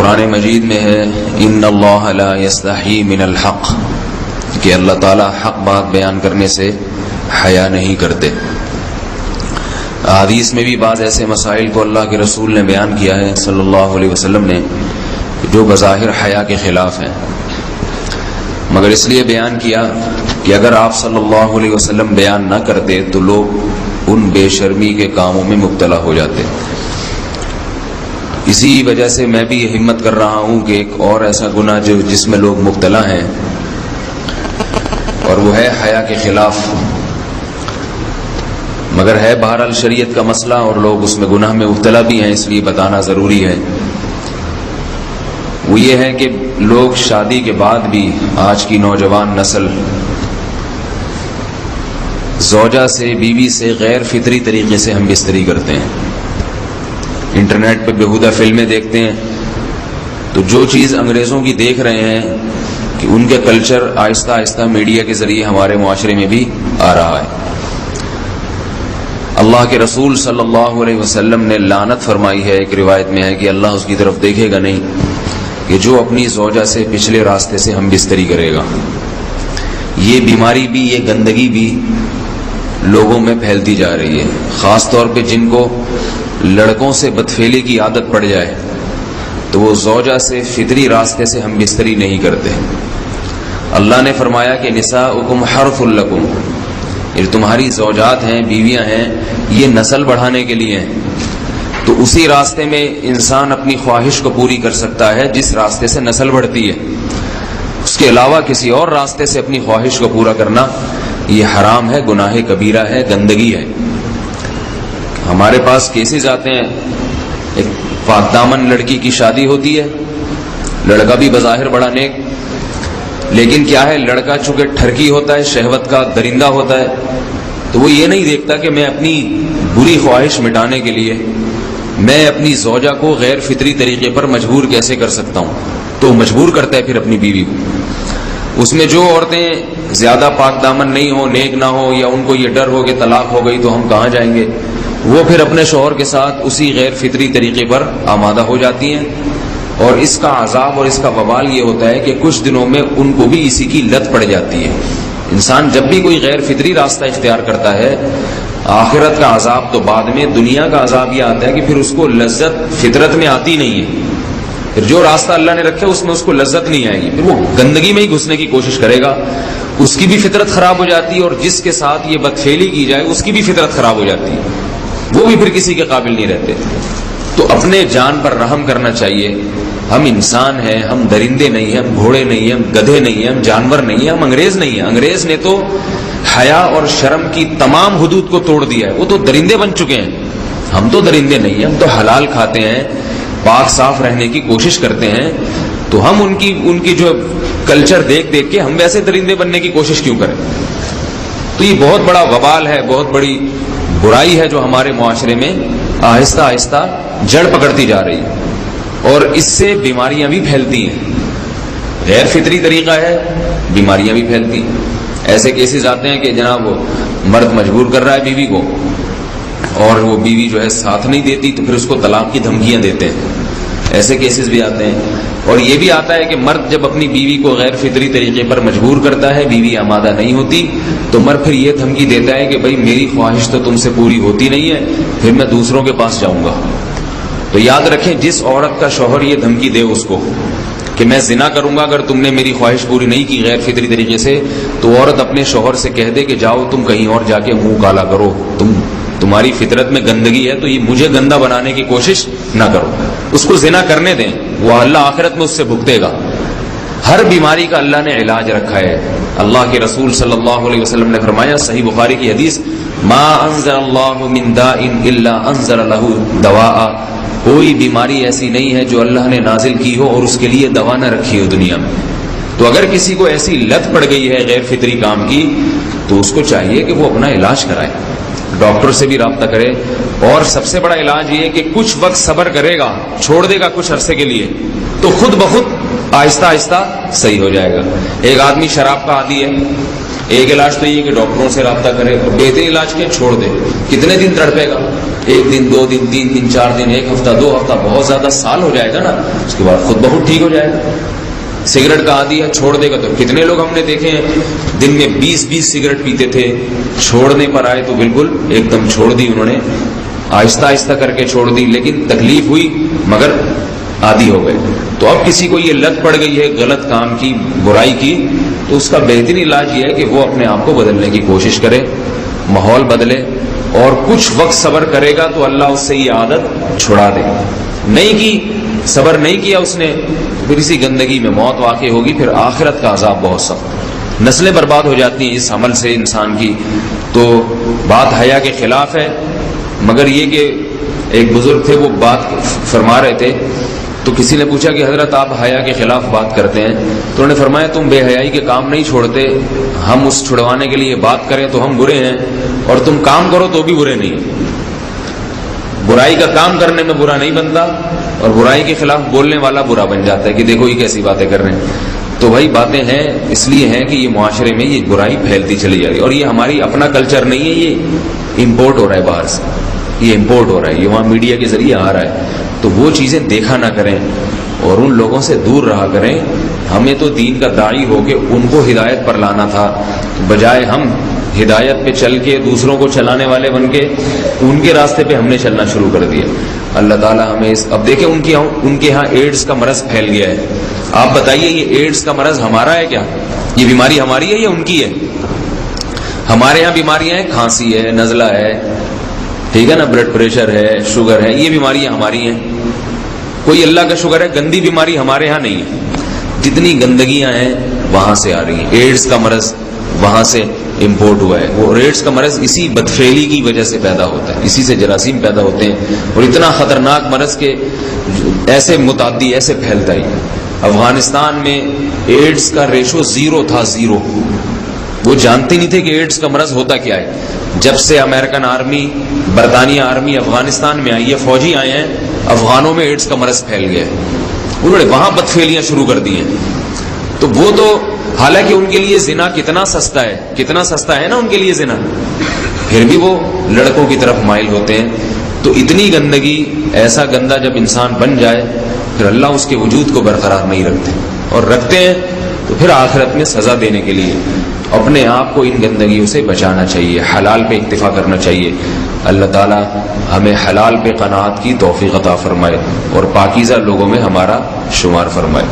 قرآن مجید میں ہے ان اللہ لا یستحی من الحق، کہ اللہ تعالیٰ حق بات بیان کرنے سے حیا نہیں کرتے۔ حدیث میں بھی بعض ایسے مسائل کو اللہ کے رسول نے بیان کیا ہے صلی اللہ علیہ وسلم نے جو بظاہر حیا کے خلاف ہیں، مگر اس لیے بیان کیا کہ اگر آپ صلی اللہ علیہ وسلم بیان نہ کرتے تو لوگ ان بے شرمی کے کاموں میں مبتلا ہو جاتے۔ اسی وجہ سے میں بھی یہ ہمت کر رہا ہوں کہ ایک اور ایسا گناہ جس میں لوگ مبتلا ہیں، اور وہ ہے حیا کے خلاف، مگر ہے بہرحال شریعت کا مسئلہ اور لوگ اس میں گناہ میں مبتلا بھی ہیں، اس لیے بتانا ضروری ہے۔ وہ یہ ہے کہ لوگ شادی کے بعد بھی، آج کی نوجوان نسل زوجہ سے، بیوی سے غیر فطری طریقے سے ہم بستری کرتے ہیں۔ انٹرنیٹ پہ بیہودہ فلمیں دیکھتے ہیں تو جو چیز انگریزوں کی دیکھ رہے ہیں کہ ان کے کلچر آہستہ آہستہ میڈیا کے ذریعے ہمارے معاشرے میں بھی آ رہا ہے۔ اللہ کے رسول صلی اللہ علیہ وسلم نے لعنت فرمائی ہے، ایک روایت میں ہے کہ اللہ اس کی طرف دیکھے گا نہیں کہ جو اپنی زوجہ سے پچھلے راستے سے ہم بستری کرے گا۔ یہ بیماری بھی، یہ گندگی بھی لوگوں میں پھیلتی جا رہی ہے، خاص طور پہ جن کو لڑکوں سے بدفعلی کی عادت پڑ جائے تو وہ زوجہ سے فطری راستے سے ہم بستری نہیں کرتے۔ اللہ نے فرمایا کہ نساؤکم حرث لکم، یہ تمہاری زوجات ہیں، بیویاں ہیں، یہ نسل بڑھانے کے لیے ہیں۔ تو اسی راستے میں انسان اپنی خواہش کو پوری کر سکتا ہے جس راستے سے نسل بڑھتی ہے، اس کے علاوہ کسی اور راستے سے اپنی خواہش کو پورا کرنا یہ حرام ہے، گناہ کبیرہ ہے، گندگی ہے۔ ہمارے پاس کیسز آتے ہیں، ایک پاک دامن لڑکی کی شادی ہوتی ہے، لڑکا بھی بظاہر بڑا نیک، لیکن کیا ہے، لڑکا چونکہ ٹھرکی ہوتا ہے، شہوت کا درندہ ہوتا ہے، تو وہ یہ نہیں دیکھتا کہ میں اپنی بری خواہش مٹانے کے لیے میں اپنی زوجہ کو غیر فطری طریقے پر مجبور کیسے کر سکتا ہوں، تو مجبور کرتا ہے پھر اپنی بیوی کو۔ اس میں جو عورتیں زیادہ پاک دامن نہیں ہو، نیک نہ ہو، یا ان کو یہ ڈر ہو کہ طلاق ہو گئی تو ہم کہاں جائیں گے، وہ پھر اپنے شوہر کے ساتھ اسی غیر فطری طریقے پر آمادہ ہو جاتی ہیں، اور اس کا عذاب اور اس کا وبال یہ ہوتا ہے کہ کچھ دنوں میں ان کو بھی اسی کی لت پڑ جاتی ہے۔ انسان جب بھی کوئی غیر فطری راستہ اختیار کرتا ہے، آخرت کا عذاب تو بعد میں، دنیا کا عذاب یہ آتا ہے کہ پھر اس کو لذت فطرت میں آتی نہیں ہے، پھر جو راستہ اللہ نے رکھا اس میں اس کو لذت نہیں آئے گی، پھر وہ گندگی میں ہی گھسنے کی کوشش کرے گا، اس کی بھی فطرت خراب ہو جاتی ہے، اور جس کے ساتھ یہ بدفعلی کی جائے اس کی بھی فطرت خراب ہو جاتی ہے، وہ بھی پھر کسی کے قابل نہیں رہتے۔ تو اپنے جان پر رحم کرنا چاہیے۔ ہم انسان ہیں، ہم درندے نہیں ہیں، ہم گھوڑے نہیں ہیں، ہم گدھے نہیں ہیں، ہم جانور نہیں ہیں، ہم انگریز نہیں ہیں۔ انگریز نے تو حیا اور شرم کی تمام حدود کو توڑ دیا ہے، وہ تو درندے بن چکے ہیں، ہم تو درندے نہیں ہیں، ہم تو حلال کھاتے ہیں، پاک صاف رہنے کی کوشش کرتے ہیں، تو ہم ان کی جو کلچر دیکھ دیکھ کے ہم ویسے درندے بننے کی کوشش کیوں کریں؟ تو یہ بہت بڑا وبال ہے، بہت بڑی برائی ہے جو ہمارے معاشرے میں آہستہ آہستہ جڑ پکڑتی جا رہی ہے، اور اس سے بیماریاں بھی پھیلتی ہیں۔ غیر فطری طریقہ ہے، بیماریاں بھی پھیلتی ہیں۔ ایسے کیسز آتے ہیں کہ جناب وہ مرد مجبور کر رہا ہے بیوی کو، اور وہ بیوی جو ہے ساتھ نہیں دیتی تو پھر اس کو طلاق کی دھمکیاں دیتے ہیں، ایسے کیسز بھی آتے ہیں۔ اور یہ بھی آتا ہے کہ مرد جب اپنی بیوی کو غیر فطری طریقے پر مجبور کرتا ہے، بیوی آمادہ نہیں ہوتی، تو مرد پھر یہ دھمکی دیتا ہے کہ بھائی میری خواہش تو تم سے پوری ہوتی نہیں ہے، پھر میں دوسروں کے پاس جاؤں گا۔ تو یاد رکھیں، جس عورت کا شوہر یہ دھمکی دے اس کو کہ میں زنا کروں گا اگر تم نے میری خواہش پوری نہیں کی غیر فطری طریقے سے، تو عورت اپنے شوہر سے کہہ دے کہ جاؤ تم کہیں اور جا کے منہ کالا کرو، تمہاری فطرت میں گندگی ہے تو یہ مجھے گندا بنانے کی کوشش نہ کرو، اس کو زنا کرنے دیں، وہ اللہ آخرت میں اس سے بھگتے گا۔ ہر بیماری کا اللہ نے علاج رکھا ہے۔ اللہ کے رسول صلی اللہ علیہ وسلم نے فرمایا، صحیح بخاری کی حدیث، ما انزل اللہ من داء الا انزل له دواء، کوئی بیماری ایسی نہیں ہے جو اللہ نے نازل کی ہو اور اس کے لیے دوا نہ رکھی ہو دنیا میں۔ تو اگر کسی کو ایسی لت پڑ گئی ہے غیر فطری کام کی، تو اس کو چاہیے کہ وہ اپنا علاج کرائے، ڈاکٹر سے بھی رابطہ کرے، اور سب سے بڑا علاج یہ ہے کہ کچھ وقت صبر کرے گا، چھوڑ دے گا کچھ عرصے کے لیے، تو خود بخود آہستہ آہستہ صحیح ہو جائے گا. ایک آدمی شراب کا عادی ہے، ایک علاج تو یہ کہ ڈاکٹروں سے رابطہ کرے، اور بہترین علاج کے چھوڑ دے. کتنے دن تڑپے گا؟ 1 دن 2 دن 3 دن 4 دن 1 ہفتہ 2 ہفتہ، بہت زیادہ سال ہو جائے گا نا، اس کے بعد خود بخود ٹھیک ہو جائے گا. سگریٹ کا عادی ہے، چھوڑ دے گا. تو کتنے لوگ ہم نے دیکھے ہیں دن میں 20 سگریٹ پیتے تھے، چھوڑنے پر آئے تو بالکل ایک دم چھوڑ دی انہوں نے، آہستہ آہستہ کر کے چھوڑ دی، لیکن تکلیف ہوئی مگر عادی ہو گئے. تو اب کسی کو یہ لت پڑ گئی ہے غلط کام کی، برائی کی، تو اس کا بہترین علاج یہ ہے کہ وہ اپنے آپ کو بدلنے کی کوشش کرے، ماحول بدلے، اور کچھ وقت صبر کرے گا تو اللہ اس سے یہ عادت چھڑا دے گا. نہیں کی، صبر نہیں کیا اس نے، پھر اسی گندگی میں موت واقع ہوگی، پھر آخرت کا عذاب بہت سخت. نسلیں برباد ہو جاتی ہیں اس عمل سے انسان کی. تو بات حیا کے خلاف ہے، مگر یہ کہ ایک بزرگ تھے وہ بات فرما رہے تھے، تو کسی نے پوچھا کہ حضرت آپ حیا کے خلاف بات کرتے ہیں، تو انہوں نے فرمایا تم بے حیائی کے کام نہیں چھوڑتے، ہم اس چھڑوانے کے لیے بات کریں تو ہم برے ہیں، اور تم کام کرو تو بھی برے نہیں. برائی کا کام کرنے میں برا نہیں بنتا، اور برائی کے خلاف بولنے والا برا بن جاتا ہے کہ دیکھو یہ کیسی باتیں کر رہے ہیں. تو بھائی باتیں ہیں اس لیے ہیں کہ یہ معاشرے میں یہ برائی پھیلتی چلی جا رہی ہے، اور یہ ہماری اپنا کلچر نہیں ہے، یہ امپورٹ ہو رہا ہے باہر سے، یہ امپورٹ ہو رہا ہے، یہ وہاں میڈیا کے ذریعے آ رہا ہے. تو وہ چیزیں دیکھا نہ کریں اور ان لوگوں سے دور رہا کریں. ہمیں تو دین کا داعی ہو کے ان کو ہدایت پر لانا تھا، بجائے ہم ہدایت پہ چل کے دوسروں کو چلانے والے بن کے ان کے راستے پہ ہم نے چلنا شروع کر دیا. اللہ تعالیٰ ہمیں اب دیکھیں ان کے ہاں ایڈز کا مرض پھیل گیا ہے. آپ بتائیے یہ ایڈز کا مرض ہمارا ہے کیا؟ یہ بیماری ہماری ہے یا ان کی ہے؟ ہمارے یہاں بیماریاں ہیں، کھانسی ہے، نزلہ ہے، ٹھیک ہے نا، بلڈ پریشر ہے، شوگر ہے، یہ بیماریاں ہماری ہیں. کوئی اللہ کا شکر ہے گندی بیماری ہمارے ہاں نہیں ہے. جتنی گندگیاں ہیں وہاں سے آ رہی ہیں. ایڈز کا مرض وہاں سے امپورٹ ہوا ہے. وہ ایڈز کا مرض اسی بدفعلی کی وجہ سے پیدا ہوتا ہے، اسی سے جراثیم پیدا ہوتے ہیں، اور اتنا خطرناک مرض کے ایسے متعدی ایسے پھیلتا ہی. افغانستان میں ایڈز کا ریشو 0 تھا، 0. وہ جانتے نہیں تھے کہ ایڈز کا مرض ہوتا کیا ہے. جب سے امریکن آرمی، برطانیہ آرمی افغانستان میں آئی ہے، فوجی آئے ہیں، افغانوں میں ایڈز کا مرض پھیل گیا ہے. انہوں نے وہاں بدفعلیاں شروع کر دی ہیں. تو وہ تو حالانکہ ان کے لیے زنا کتنا سستا ہے، کتنا سستا ہے نا ان کے لیے زنا، پھر بھی وہ لڑکوں کی طرف مائل ہوتے ہیں. تو اتنی گندگی، ایسا گندا جب انسان بن جائے پھر اللہ اس کے وجود کو برقرار نہیں رکھتے، اور رکھتے ہیں تو پھر آخرت میں سزا دینے کے لیے اپنے آپ کو ان گندگیوں سے بچانا چاہیے، حلال پہ اکتفا کرنا چاہیے. اللہ تعالی ہمیں حلال پہ قناعت کی توفیق عطا فرمائے اور پاکیزہ لوگوں میں ہمارا شمار فرمائے.